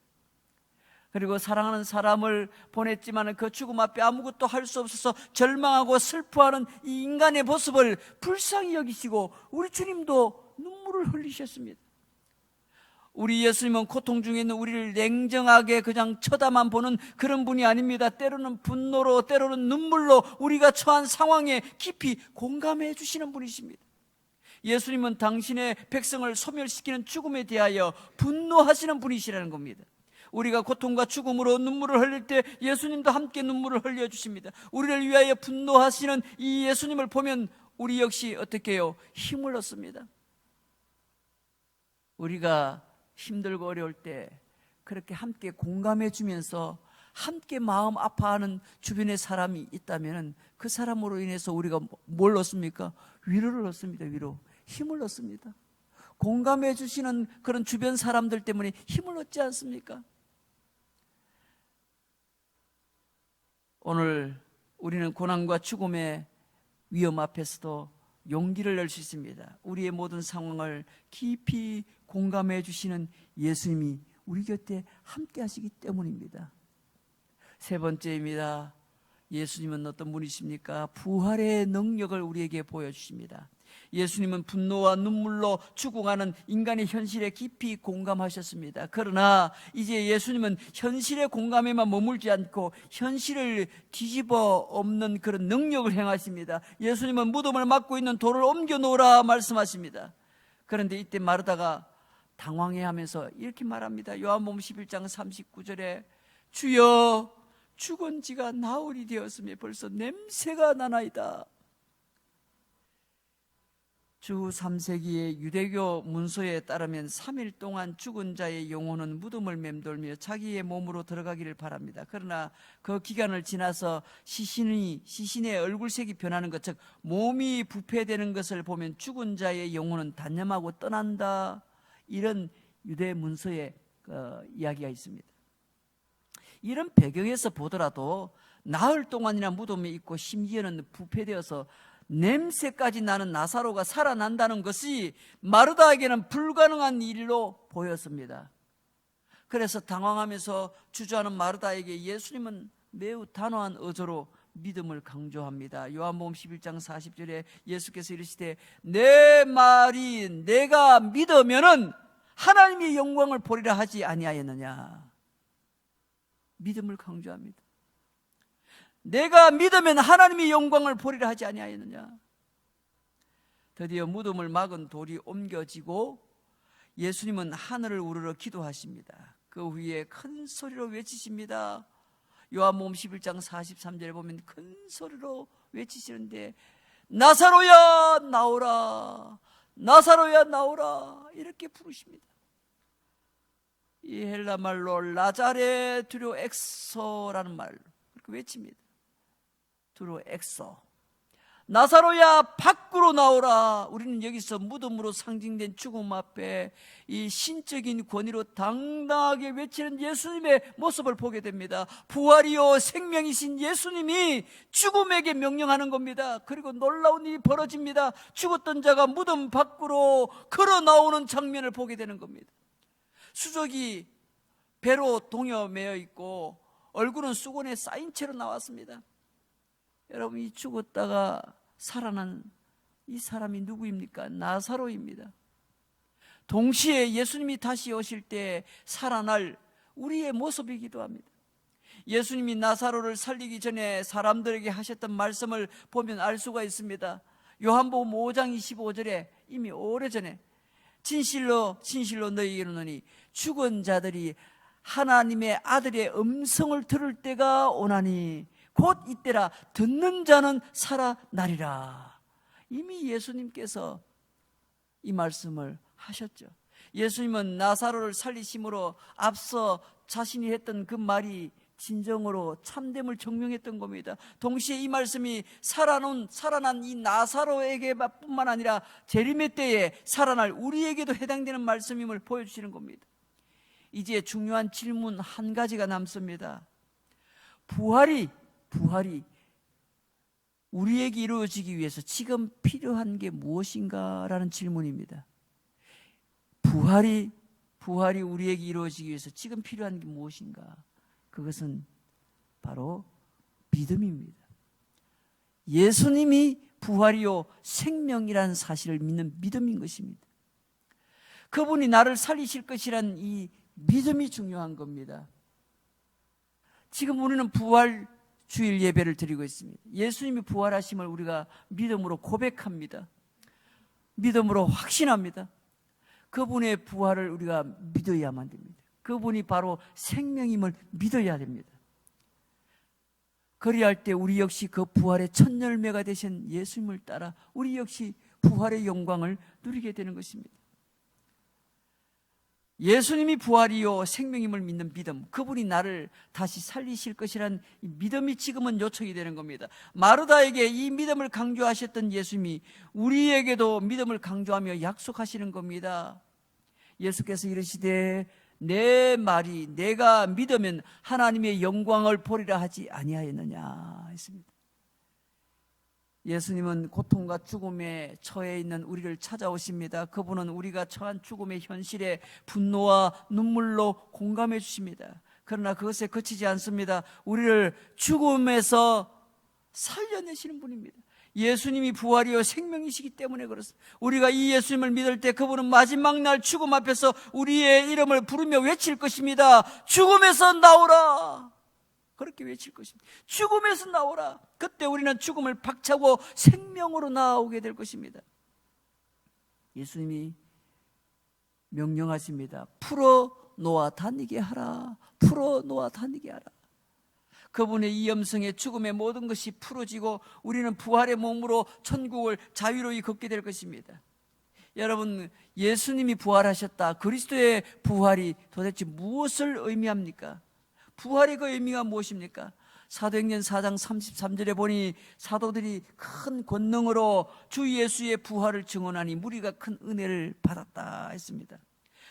그리고 사랑하는 사람을 보냈지만 그 죽음 앞에 아무것도 할 수 없어서 절망하고 슬퍼하는 이 인간의 모습을 불쌍히 여기시고 우리 주님도 눈물을 흘리셨습니다. 우리 예수님은 고통 중에 있는 우리를 냉정하게 그냥 쳐다만 보는 그런 분이 아닙니다. 때로는 분노로, 때로는 눈물로 우리가 처한 상황에 깊이 공감해 주시는 분이십니다. 예수님은 당신의 백성을 소멸시키는 죽음에 대하여 분노하시는 분이시라는 겁니다. 우리가 고통과 죽음으로 눈물을 흘릴 때 예수님도 함께 눈물을 흘려주십니다. 우리를 위하여 분노하시는 이 예수님을 보면 우리 역시 어떻게 해요? 힘을 얻습니다. 우리가 힘들고 어려울 때 그렇게 함께 공감해 주면서 함께 마음 아파하는 주변의 사람이 있다면 그 사람으로 인해서 우리가 뭘 얻습니까? 위로를 얻습니다. 위로. 힘을 얻습니다. 공감해 주시는 그런 주변 사람들 때문에 힘을 얻지 않습니까? 오늘 우리는 고난과 죽음의 위험 앞에서도 용기를 낼 수 있습니다. 우리의 모든 상황을 깊이 공감해 주시는 예수님이 우리 곁에 함께 하시기 때문입니다. 세 번째입니다. 예수님은 어떤 분이십니까? 부활의 능력을 우리에게 보여주십니다. 예수님은 분노와 눈물로 죽어가는 인간의 현실에 깊이 공감하셨습니다. 그러나 이제 예수님은 현실의 공감에만 머물지 않고 현실을 뒤집어 엎는 그런 능력을 행하십니다. 예수님은 무덤을 막고 있는 돌을 옮겨 놓으라 말씀하십니다. 그런데 이때 마르다가 당황해하면서 이렇게 말합니다. 요한복음 11장 39절에 주여 죽은 지가 나흘이 되었으며 벌써 냄새가 나나이다. 주 3세기의 유대교 문서에 따르면 3일 동안 죽은 자의 영혼은 무덤을 맴돌며 자기의 몸으로 들어가기를 바랍니다. 그러나 그 기간을 지나서 시신의 얼굴색이 변하는 것, 즉 몸이 부패되는 것을 보면 죽은 자의 영혼은 단념하고 떠난다. 이런 유대 문서의 이야기가 있습니다. 이런 배경에서 보더라도 나흘 동안이나 무덤에 있고 심지어는 부패되어서 냄새까지 나는 나사로가 살아난다는 것이 마르다에게는 불가능한 일로 보였습니다. 그래서 당황하면서 주저하는 마르다에게 예수님은 매우 단호한 어조로 믿음을 강조합니다. 요한복음 11장 40절에 예수께서 이르시되 내 말이 내가 믿으면은 하나님의 영광을 보리라 하지 아니하였느냐. 믿음을 강조합니다. 내가 믿으면 하나님의 영광을 보리라 하지 아니하였느냐. 드디어 무덤을 막은 돌이 옮겨지고 예수님은 하늘을 우러러 기도하십니다. 그 후에 큰 소리로 외치십니다. 요한복음 11장 43절에 보면 큰 소리로 외치시는데 나사로야 나오라, 나사로야 나오라 이렇게 부르십니다. 이 헬라 말로 라자레 드로 엑소라는 말로 그렇게 외칩니다. 드로 엑소. 나사로야 밖으로 나오라. 우리는 여기서 무덤으로 상징된 죽음 앞에 이 신적인 권위로 당당하게 외치는 예수님의 모습을 보게 됩니다. 부활이요 생명이신 예수님이 죽음에게 명령하는 겁니다. 그리고 놀라운 일이 벌어집니다. 죽었던 자가 무덤 밖으로 걸어 나오는 장면을 보게 되는 겁니다. 수족이 배로 동여매어 있고 얼굴은 수건에 쌓인 채로 나왔습니다. 여러분, 이 죽었다가 살아난 이 사람이 누구입니까? 나사로입니다. 동시에 예수님이 다시 오실 때 살아날 우리의 모습이기도 합니다. 예수님이 나사로를 살리기 전에 사람들에게 하셨던 말씀을 보면 알 수가 있습니다. 요한복음 5장 25절에 이미 오래전에 진실로 진실로 너희에게 이르노니 죽은 자들이 하나님의 아들의 음성을 들을 때가 오나니 곧 이때라 듣는 자는 살아나리라. 이미 예수님께서 이 말씀을 하셨죠. 예수님은 나사로를 살리심으로 앞서 자신이 했던 그 말이 진정으로 참됨을 증명했던 겁니다. 동시에 이 말씀이 살아난 이 나사로에게뿐만 아니라 재림의 때에 살아날 우리에게도 해당되는 말씀임을 보여주시는 겁니다. 이제 중요한 질문 한 가지가 남습니다. 부활이 우리에게 이루어지기 위해서 지금 필요한 게 무엇인가라는 질문입니다. 부활이 우리에게 이루어지기 위해서 지금 필요한 게 무엇인가? 그것은 바로 믿음입니다. 예수님이 부활이요 생명이라는 사실을 믿는 믿음인 것입니다. 그분이 나를 살리실 것이란 이 믿음이 중요한 겁니다. 지금 우리는 부활 주일 예배를 드리고 있습니다. 예수님이 부활하심을 우리가 믿음으로 고백합니다. 믿음으로 확신합니다. 그분의 부활을 우리가 믿어야만 됩니다. 그분이 바로 생명임을 믿어야 됩니다. 그리할 때 우리 역시 그 부활의 첫 열매가 되신 예수님을 따라 우리 역시 부활의 영광을 누리게 되는 것입니다. 예수님이 부활이요 생명임을 믿는 믿음, 그분이 나를 다시 살리실 것이란 믿음이 지금은 요청이 되는 겁니다. 마르다에게 이 믿음을 강조하셨던 예수님이 우리에게도 믿음을 강조하며 약속하시는 겁니다. 예수께서 이르시되 내 말이 내가 믿으면 하나님의 영광을 보리라 하지 아니하였느냐 했습니다. 예수님은 고통과 죽음에 처해 있는 우리를 찾아오십니다. 그분은 우리가 처한 죽음의 현실에 분노와 눈물로 공감해 주십니다. 그러나 그것에 그치지 않습니다. 우리를 죽음에서 살려내시는 분입니다. 예수님이 부활이요 생명이시기 때문에 그렇습니다. 우리가 이 예수님을 믿을 때 그분은 마지막 날 죽음 앞에서 우리의 이름을 부르며 외칠 것입니다. 죽음에서 나오라. 그렇게 외칠 것입니다. 죽음에서 나오라. 그때 우리는 죽음을 박차고 생명으로 나오게 될 것입니다. 예수님이 명령하십니다. 풀어 놓아 다니게 하라. 풀어 놓아 다니게 하라. 그분의 이 음성에 죽음의 모든 것이 풀어지고 우리는 부활의 몸으로 천국을 자유로이 걷게 될 것입니다. 여러분, 예수님이 부활하셨다. 그리스도의 부활이 도대체 무엇을 의미합니까? 부활의 그 의미가 무엇입니까? 사도행전 4장 33절에 보니 사도들이 큰 권능으로 주 예수의 부활을 증언하니 무리가 큰 은혜를 받았다 했습니다.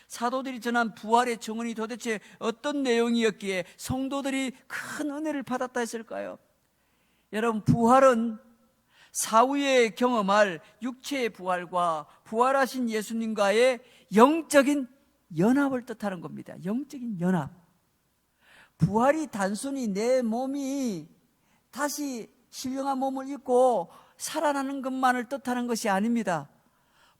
사도들이 전한 부활의 증언이 도대체 어떤 내용이었기에 성도들이 큰 은혜를 받았다 했을까요? 여러분, 부활은 사후에 경험할 육체의 부활과 부활하신 예수님과의 영적인 연합을 뜻하는 겁니다. 영적인 연합. 부활이 단순히 내 몸이 다시 신령한 몸을 입고 살아나는 것만을 뜻하는 것이 아닙니다.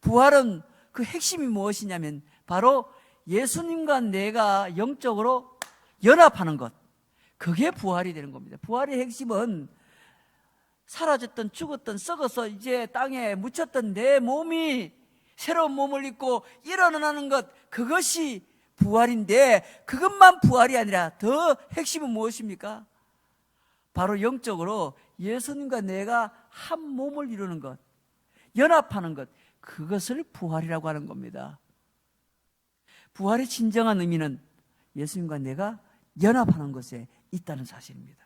부활은 그 핵심이 무엇이냐면 바로 예수님과 내가 영적으로 연합하는 것, 그게 부활이 되는 겁니다. 부활의 핵심은 사라졌던, 죽었던, 썩어서 이제 땅에 묻혔던 내 몸이 새로운 몸을 입고 일어나는 것, 그것이 부활인데 그것만 부활이 아니라 더 핵심은 무엇입니까? 바로 영적으로 예수님과 내가 한 몸을 이루는 것, 연합하는 것, 그것을 부활이라고 하는 겁니다. 부활의 진정한 의미는 예수님과 내가 연합하는 것에 있다는 사실입니다.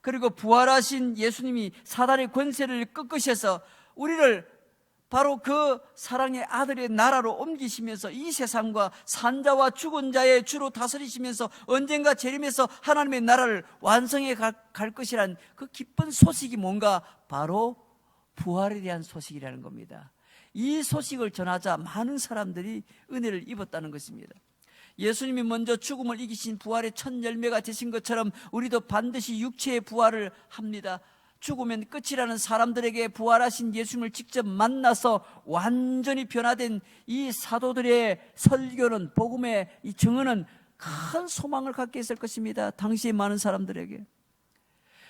그리고 부활하신 예수님이 사단의 권세를 꺾으셔서 우리를 바로 그 사랑의 아들의 나라로 옮기시면서 이 세상과 산자와 죽은 자의 주로 다스리시면서 언젠가 재림해서 하나님의 나라를 완성해 갈 것이란 그 기쁜 소식이 뭔가 바로 부활에 대한 소식이라는 겁니다. 이 소식을 전하자 많은 사람들이 은혜를 입었다는 것입니다. 예수님이 먼저 죽음을 이기신 부활의 첫 열매가 되신 것처럼 우리도 반드시 육체의 부활을 합니다. 죽으면 끝이라는 사람들에게 부활하신 예수님을 직접 만나서 완전히 변화된 이 사도들의 설교는, 복음의 이 증언은 큰 소망을 갖게 했을 것입니다. 당시의 많은 사람들에게.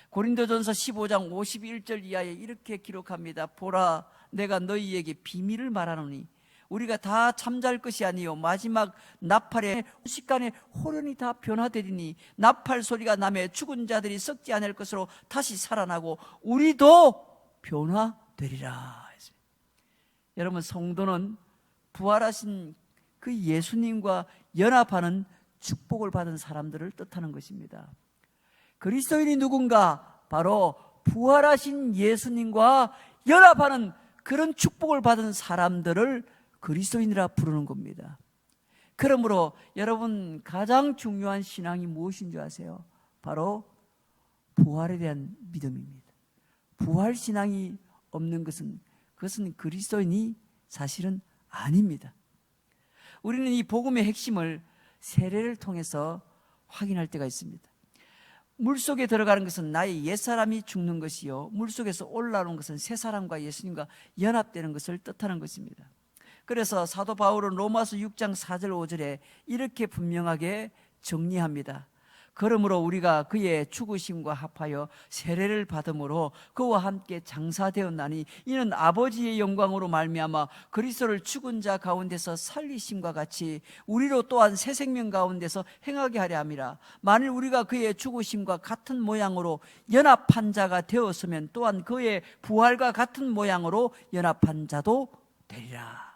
고린도전서 15장 51절 이하에 이렇게 기록합니다. 보라, 내가 너희에게 비밀을 말하노니 우리가 다 잠잘 것이 아니요 마지막 나팔의 순식간에 호련히 다 변화되리니 나팔 소리가 나매 죽은 자들이 썩지 않을 것으로 다시 살아나고 우리도 변화되리라. 여러분, 성도는 부활하신 그 예수님과 연합하는 축복을 받은 사람들을 뜻하는 것입니다. 그리스도인이 누군가? 바로 부활하신 예수님과 연합하는 그런 축복을 받은 사람들을 그리스도인이라 부르는 겁니다. 그러므로 여러분, 가장 중요한 신앙이 무엇인 줄 아세요? 바로 부활에 대한 믿음입니다. 부활 신앙이 없는 그것은 그리스도인이 사실은 아닙니다. 우리는 이 복음의 핵심을 세례를 통해서 확인할 때가 있습니다. 물속에 들어가는 것은 나의 옛사람이 죽는 것이요 물속에서 올라오는 것은 새사람과 예수님과 연합되는 것을 뜻하는 것입니다. 그래서 사도 바울은 로마서 6장 4절 5절에 이렇게 분명하게 정리합니다. 그러므로 우리가 그의 죽으심과 합하여 세례를 받음으로 그와 함께 장사되었나니 이는 아버지의 영광으로 말미암아 그리스도를 죽은 자 가운데서 살리심과 같이 우리로 또한 새 생명 가운데서 행하게 하려 함이라. 만일 우리가 그의 죽으심과 같은 모양으로 연합한 자가 되었으면 또한 그의 부활과 같은 모양으로 연합한 자도 되리라.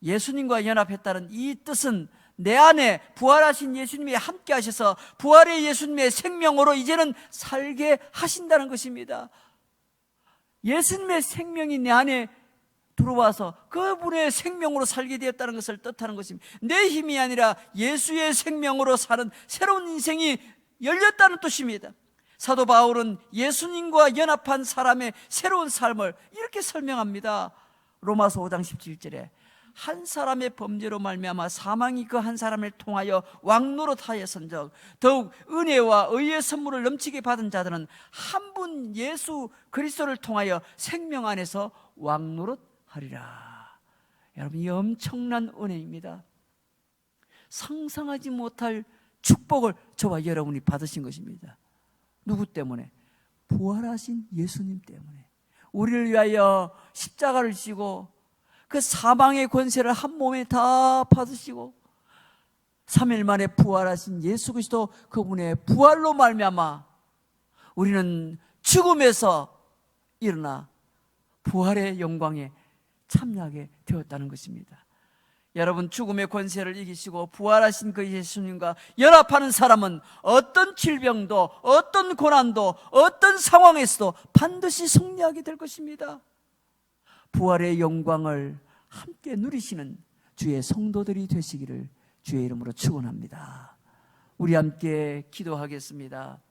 예수님과 연합했다는 이 뜻은 내 안에 부활하신 예수님이 함께 하셔서 부활의 예수님의 생명으로 이제는 살게 하신다는 것입니다. 예수님의 생명이 내 안에 들어와서 그분의 생명으로 살게 되었다는 것을 뜻하는 것입니다. 내 힘이 아니라 예수의 생명으로 사는 새로운 인생이 열렸다는 뜻입니다. 사도 바울은 예수님과 연합한 사람의 새로운 삶을 이렇게 설명합니다. 로마서 5장 17절에 한 사람의 범죄로 말미암아 사망이 그 한 사람을 통하여 왕노릇하였은즉 더욱 은혜와 의의 선물을 넘치게 받은 자들은 한 분 예수 그리스도를 통하여 생명 안에서 왕노릇하리라. 여러분, 이 엄청난 은혜입니다. 상상하지 못할 축복을 저와 여러분이 받으신 것입니다. 누구 때문에? 부활하신 예수님 때문에. 우리를 위하여 십자가를 지고 그 사망의 권세를 한 몸에 다 받으시고 3일 만에 부활하신 예수 그리스도 그분의 부활로 말미암아 우리는 죽음에서 일어나 부활의 영광에 참여하게 되었다는 것입니다. 여러분, 죽음의 권세를 이기시고 부활하신 그 예수님과 연합하는 사람은 어떤 질병도 어떤 고난도 어떤 상황에서도 반드시 승리하게 될 것입니다. 부활의 영광을 함께 누리시는 주의 성도들이 되시기를 주의 이름으로 축원합니다. 우리 함께 기도하겠습니다.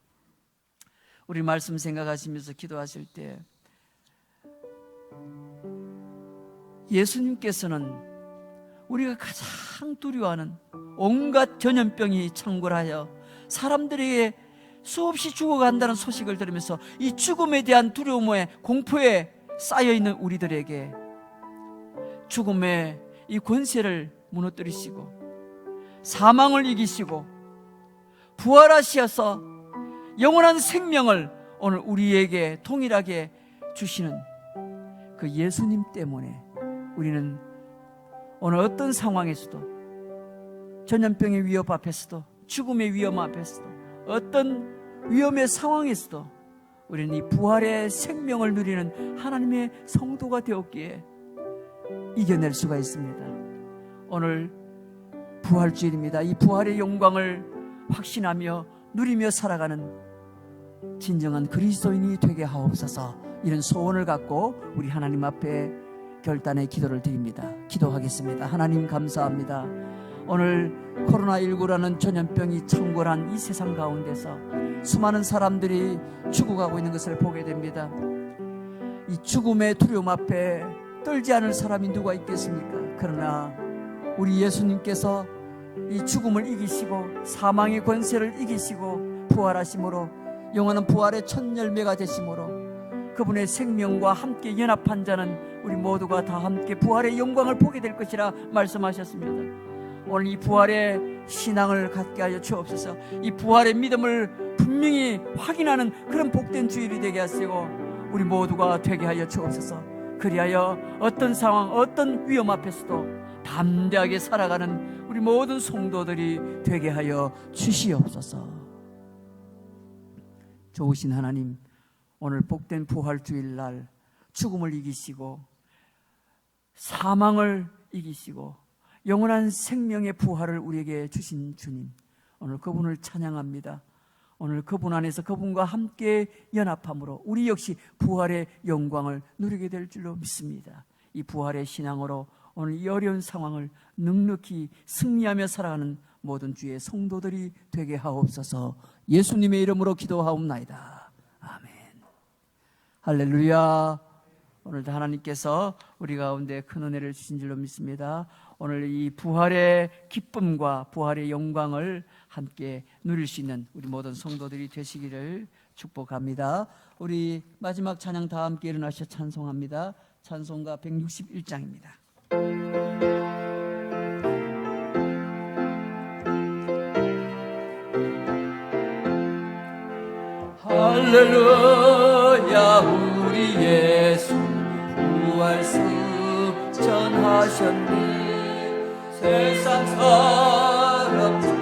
우리 말씀 생각하시면서 기도하실 때 예수님께서는 우리가 가장 두려워하는 온갖 전염병이 창궐하여 사람들에게 수없이 죽어간다는 소식을 들으면서 이 죽음에 대한 두려움에 공포에 쌓여있는 우리들에게 죽음의 이 권세를 무너뜨리시고 사망을 이기시고 부활하시어서 영원한 생명을 오늘 우리에게 동일하게 주시는 그 예수님 때문에 우리는 오늘 어떤 상황에서도 전염병의 위협 앞에서도 죽음의 위험 앞에서도 어떤 위험의 상황에서도 우리는 이 부활의 생명을 누리는 하나님의 성도가 되었기에 이겨낼 수가 있습니다. 오늘 부활주일입니다. 이 부활의 영광을 확신하며 누리며 살아가는 진정한 그리스도인이 되게 하옵소서. 이런 소원을 갖고 우리 하나님 앞에 결단의 기도를 드립니다. 기도하겠습니다. 하나님 감사합니다. 오늘 코로나19라는 전염병이 창궐한 이 세상 가운데서 수많은 사람들이 죽어가고 있는 것을 보게 됩니다. 이 죽음의 두려움 앞에 떨지 않을 사람이 누가 있겠습니까? 그러나 우리 예수님께서 이 죽음을 이기시고 사망의 권세를 이기시고 부활하심으로 영원한 부활의 첫 열매가 되심으로 그분의 생명과 함께 연합한 자는 우리 모두가 다 함께 부활의 영광을 보게 될 것이라 말씀하셨습니다. 오늘 이 부활의 신앙을 갖게 하여 주옵소서. 이 부활의 믿음을 분명히 확인하는 그런 복된 주일이 되게 하시고 우리 모두가 되게 하여 주옵소서. 그리하여 어떤 상황, 어떤 위험 앞에서도 담대하게 살아가는 우리 모든 성도들이 되게 하여 주시옵소서. 좋으신 하나님, 오늘 복된 부활 주일날 죽음을 이기시고 사망을 이기시고 영원한 생명의 부활을 우리에게 주신 주님, 오늘 그분을 찬양합니다. 오늘 그분 안에서 그분과 함께 연합함으로 우리 역시 부활의 영광을 누리게 될 줄로 믿습니다. 이 부활의 신앙으로 오늘 이 어려운 상황을 넉넉히 승리하며 살아가는 모든 주의 성도들이 되게 하옵소서. 예수님의 이름으로 기도하옵나이다. 아멘. 할렐루야. 오늘도 하나님께서 우리 가운데 큰 은혜를 주신 줄로 믿습니다. 오늘 이 부활의 기쁨과 부활의 영광을 함께 누릴 수 있는 우리 모든 성도들이 되시기를 축복합니다. 우리 마지막 찬양 다 함께 일어나셔 찬송합니다. 찬송가 161장입니다. 할렐루야. 우리 예수 부활 승천하셨네. 세상 사람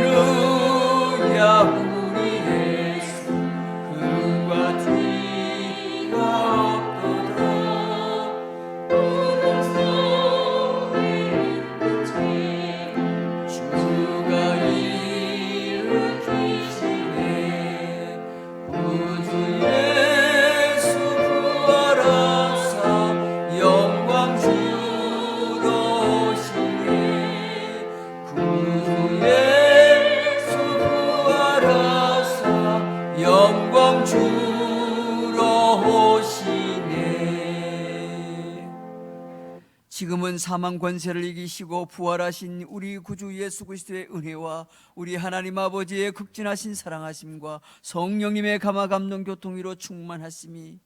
할렐루야. 우리 예수 금과 뒤가 없도다. 우는 소리 주가 일으키시네. 구주 예수 부활하사 영광 주러 오시네. 구주 영광 주러 오시네. 지금은 사망 권세를 이기시고 부활하신 우리 구주 예수 그리스도의 은혜와 우리 하나님 아버지의 극진하신 사랑하심과 성령님의 감화 감동 교통위로 충만하심이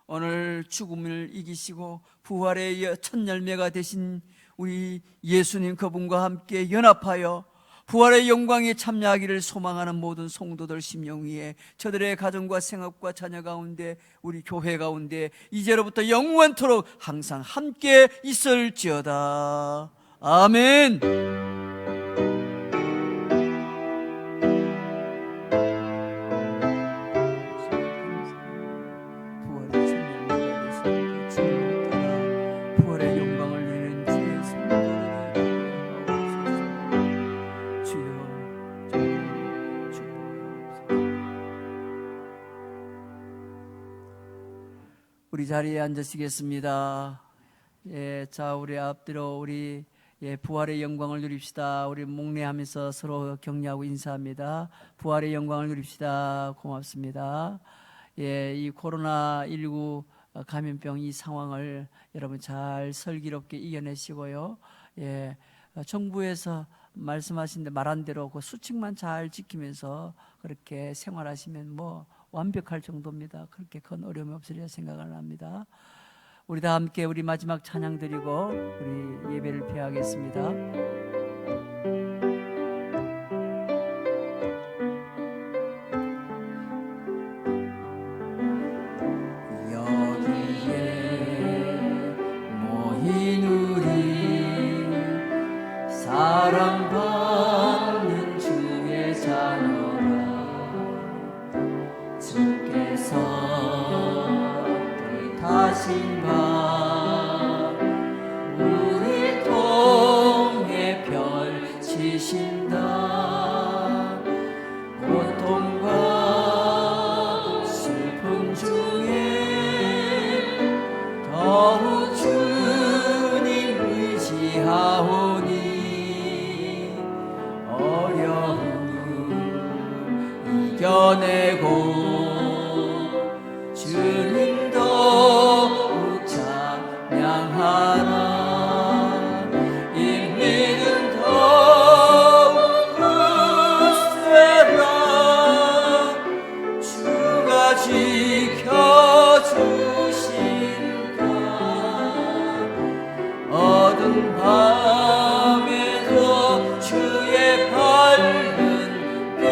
오늘 죽음을 이기시고 부활의 첫 열매가 되신 우리 예수님 그분과 함께 연합하여 부활의 영광에 참여하기를 소망하는 모든 성도들 심령 위에 저들의 가정과 생업과 자녀 가운데 우리 교회 가운데 이제로부터 영원토록 항상 함께 있을지어다. 아멘. 부활의 영광을 누리는 주의 성도들이 우리 자리에 앉으시겠습니다. 예, 자, 우리 앞뒤로 우리 예, 부활의 영광을 누립시다. 우리 목례하면서 서로 격려하고 인사합니다. 부활의 영광을 누립시다. 고맙습니다. 예, 이 코로나19 감염병 이 상황을 여러분 잘 슬기롭게 이겨내시고요. 예, 정부에서 말씀하신 말한 대로 그 수칙만 잘 지키면서 그렇게 생활하시면 뭐 완벽할 정도입니다. 그렇게 큰 어려움이 없으리라 생각을 합니다. 우리 다 함께 우리 마지막 찬양 드리고 우리 예배를 폐하겠습니다. 여기에 모인 우리 사랑받는 주의 자녀라 주께서 뜻하신 바 우리 통해 펼치신다 고통과 슬픔 중에 더욱 주님 의지하오니 어려움 이겨내고 주님 더욱 찬양하라 이 믿음 더욱 굳세라 주가 지켜주신다 어두운 밤에도 주의 밝은 빛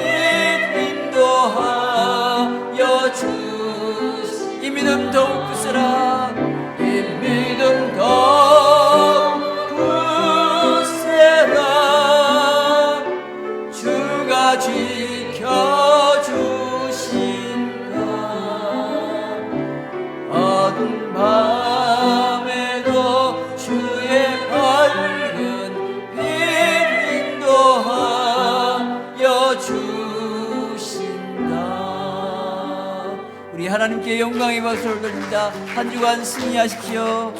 인도하여 주시 이 믿음 더욱 굳세라 이 믿음 더욱 굳세라 주가 지켜주신다 어두운 밤에도 주의 밝은 빛 인도하여 주신다 우리 하나님께 영광의 박수를 드립니다. 한 주간 승리하십시오.